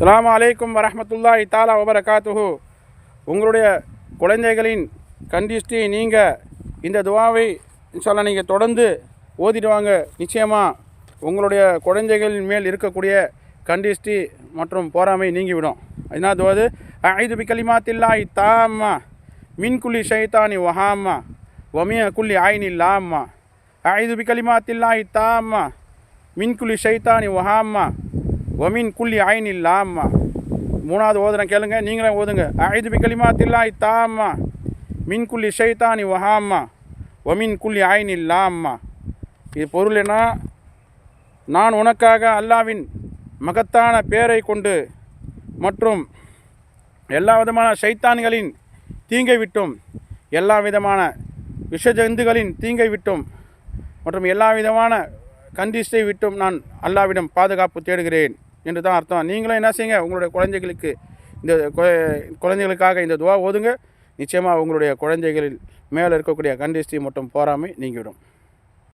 அஸ்ஸலாமு அலைக்கும் வரஹ்மத்துல்லாஹி தஆலா வபரகாத்துஹு. உங்களுடைய குழந்தைகளின் கண்டிஷ்டி நீங்கள் இந்த துவாவை இன்ஷால்லா நீங்கள் தொடர்ந்து ஓதிடுவாங்க. நிச்சயமாக உங்களுடைய குழந்தைகளின் மேல் இருக்கக்கூடிய கண்டிஷ்டி மற்றும் போராமை நீங்கிவிடும். என்ன துவாது? அஈது பி கலிமாத்தில்லாஹி தாம்மா மின் குல்லி ஷைத்தானி வஹாம்மா வமிய குல்லி ஐனி லாம்மா. அஈது பி கலிமாத்தில்லாஹி தாம்மா மின் குல்லி ஷைத்தானி வஹாம்மா வமின் குல்லி ஐனி லாம்மா. மூணாவது ஓதுறேன் கேளுங்க, நீங்களே ஓதுங்க. அஈது பி கலிமாத்தில்லாஹி தாம்மா மின் குல்லி ஷைத்தானி வஹாம்மா வமின் குல்லி ஐனி லாம்மா. இது பொருள் என்ன? நான் உனக்காக அல்லாவின் மகத்தான பேரை கொண்டு மற்றும் எல்லா விதமான ஷைத்தான்களின் தீங்கை விட்டும், எல்லா விதமான விஷஜந்துகளின் தீங்கை விட்டும் மற்றும் எல்லா விதமான கண்டிஷ்டை விட்டும் நான் அல்லாவிடம் பாதுகாப்பு தேடுகிறேன் என்று தான் அர்த்தம். நீங்களும் என்ன செய்யுங்க, உங்களுடைய குழந்தைகளுக்காக இந்த துவா ஓதுங்க. நிச்சயமாக உங்களுடைய குழந்தைகளில் மேலே இருக்கக்கூடிய கண்டிஷ்டி மற்றும் போராமை நீங்கிவிடும்.